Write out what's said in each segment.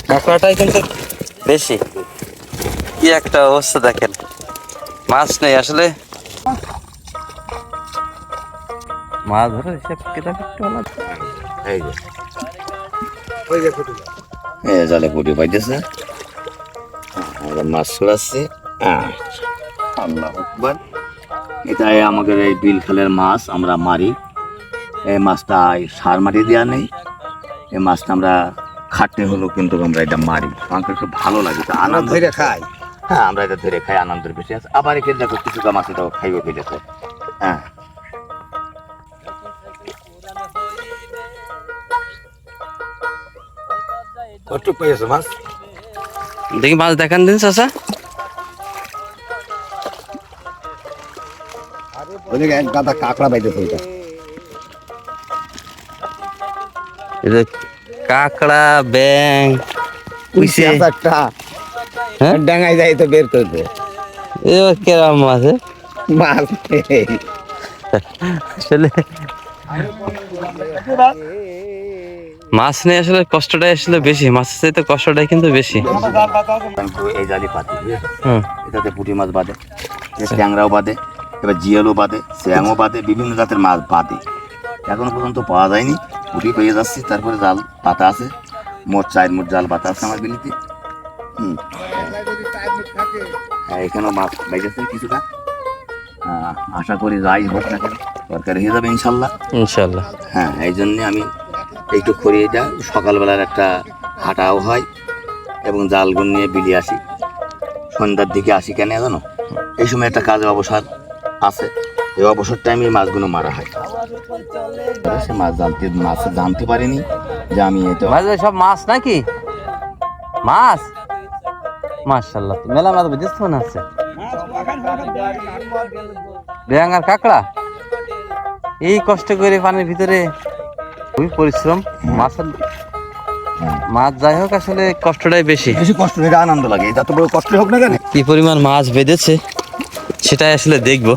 কাঁকড়াটাই কিন্তু বেশি। কি একটা অবস্থা দেখেন, মাছ নেই আসলে। মাছ ধরে হিসাব কিতাব একটু আলাদা। এই যে জালে পুটি পাইতেছে, আমরা মাছ ছড়াচ্ছি। আল্লাহ আকবার। এটাই আমাদের এই বিল খালের মাছ, আমরা মারি। এই মাছটা সার মাটি দেওয়া নেই, এই মাছটা আমরা খাটতে হলো, কিন্তু আমরা এটা মারি, আমাকে একটু ভালো লাগে, তো আনন্দ ধরে খাই। হ্যাঁ, আমরা এটা ধরে খাই, আনন্দের বেশি আছে। আবার এখানে দেখো কিছুটা মাছ এটাও খাইবে ফেলেছে। হ্যাঁ, কতটুক পেয়েছে মাছ? দেখি মাছ দেখান দিন চাচা। গাদা কাঁকড়া পাইতেছে ওইটা। এই যে কাঁকড়া, ব্যাং, কুইসে, হ্যাঁ ডাঙায় যাই তো বের করবে এবার কেরাম মাছ মাছ। আসলে মাছ নেই, আসলে কষ্টটাই আসলে বেশি, মাছের চাইতে কষ্টটাই কিন্তু বেশি। এই জালি পাতি, হুম, এটাতে পুঁটি মাছ বাঁধে, ট্যাংরাও বাঁধে, এবার জিয়ালও বাঁধে, স্যাংও বাঁধে, বিভিন্ন জাতের মাছ বাঁধে। এখনো পর্যন্ত পাওয়া যায়নি, পুঁটি পেয়ে যাচ্ছি। তারপরে জাল পাতা আছে, মোট 4 মোট জাল পাতা আছে আমার বিলিতে। হ্যাঁ, এখানেও মাছ বাইরেছে কিছুটা। আশা করি যাই হোক না কেন তরকারি হয়ে যাবে ইনশাল্লাহ। ইনশাল্লাহ। হ্যাঁ, এই জন্যে আমি একটু খড়ি, এটা সকালবেলার একটা হাঁটাও হয় এবং জালগুন নিয়ে বিলি আসি। সন্ধ্যার দিকে আসি, কেন জানো, এই সময় একটা কাজে অবসর আছে, এই অবসর টাইমে মাছগুলো মারা হয়। সে মাছ জানতে পারিনি যে আমি এটা ভাই সব মাছ নাকি? মাছ মাশাআল্লাহ, তো মেলা মাছ বুঝিস মনে হচ্ছে। ব্যাঙ আর কাঁকড়া, এই কষ্ট করে পানির ভিতরে, খুবই পরিশ্রম। মাছ যাই হোক, আসলে কষ্টটাই বেশি। বেশি কষ্ট, এটা আনন্দ লাগে, এটা তো বড় কষ্ট হোক না কেন। কি পরিমাণ মাছ বেঁধেছে সেটাই আসলে দেখবো।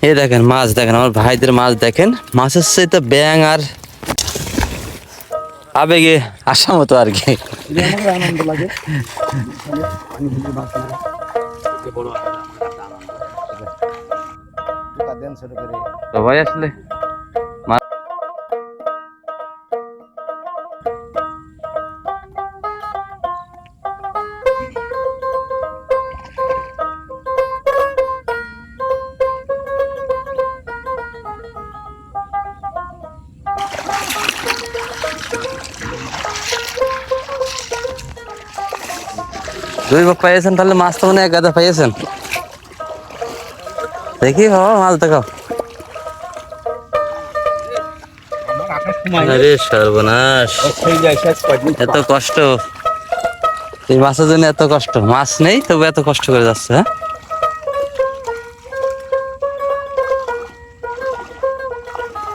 এই দেখেন মাছ, দেখেন আমার ভাইদের মাছ, দেখেন মাছের সাথে ব্যাঙ আর আবেগে আসা মতো আর কি। আনন্দ লাগে। সবাই আসলে দুই বাপ পাইয়েছেন, তাহলে মাছ তো মনে এক গাদা পাইয়েছেন। দেখি বাবা মাছ দেখাও। আরে সর্বনাশ, এত কষ্ট এই মাছের জন্য, এত কষ্ট। মাছ নেই তবু এত কষ্ট করে যাচ্ছে।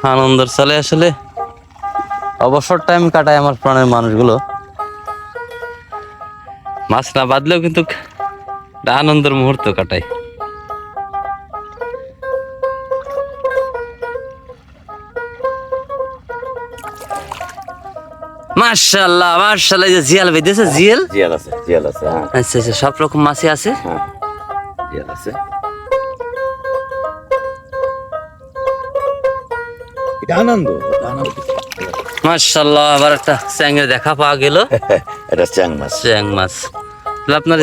হ্যাঁ, আনন্দের চলে আসলে অবসর টাইম কাটায় আমার প্রাণের মানুষগুলো। মাছ না বাঁধলেও কিন্তু আনন্দের মুহূর্ত কাটায়। মাশাআল্লাহ মাশাআল্লাহ, এই যে জিয়াল বেঁধেছে। জিয়াল জিয়াল আছে, জিয়াল আছে। হ্যাঁ, আচ্ছা আচ্ছা, সব রকম মাছই আছে। হ্যাঁ, জিয়াল আছে। এটা আনন্দ, এটা আনন্দ। মাশাআল্লাহ, আবার একটা চ্যাংয়ের দেখা পাওয়া গেল। এটা চ্যাং মাছ। চ্যাং মাছ, তাহলে আপনার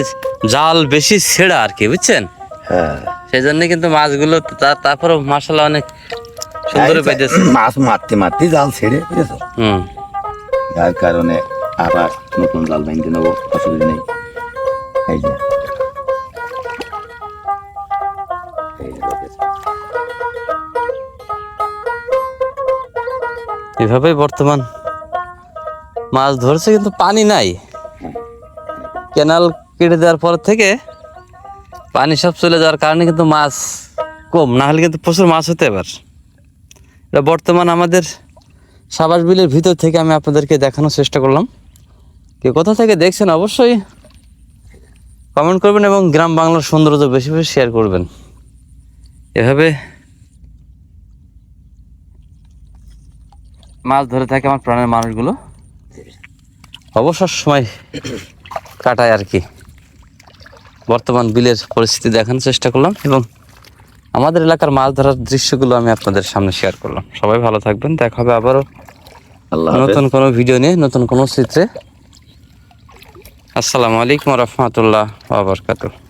জাল বেশি ছেঁড়া আর কি, বুঝছেন? হ্যাঁ, সেই জন্য কিন্তু মাছগুলো তারপরে মাশাআল্লাহ অনেক সুন্দর পেয়েছে। মাছ মারতে মারতে জাল ছেড়ে, বুঝেছো? যার কারণে আবার নতুন জাল বাইতে নেবো, অসুবিধা নেই। এই যে এভাবে বর্তমান মাছ ধরছে, কিন্তু পানি নাই। ক্যানাল কেটে দেওয়ার পর থেকে পানি সব চলে যাওয়ার কারণে কিন্তু মাছ কম, না হলে কিন্তু প্রচুর মাছ হতে। এবার এটা বর্তমান আমাদের সাবাস বিলের ভিতর থেকে আমি আপনাদেরকে দেখানোর চেষ্টা করলাম। কে কোথা থেকে দেখছেন অবশ্যই কমেন্ট করবেন এবং গ্রাম বাংলার সৌন্দর্য বেশি বেশি শেয়ার করবেন। এভাবে মাছ ধরে থাকে আমার প্রাণের মানুষগুলো। অবসর সময় কাটায় আর কি। বর্তমান বিলের পরিস্থিতি দেখানোর চেষ্টা করলাম এবং আমাদের এলাকার মাছ ধরার দৃশ্যগুলো আমি আপনাদের সামনে শেয়ার করলাম। সবাই ভালো থাকবেন, দেখা হবে আবারও আল্লাহ হাফেজ। নতুন কোনো ভিডিও নিয়ে, নতুন কোনো চিত্রে। আসসালামু আলাইকুম রহমতুল্লাহ ওয়া বারাকাতুহু।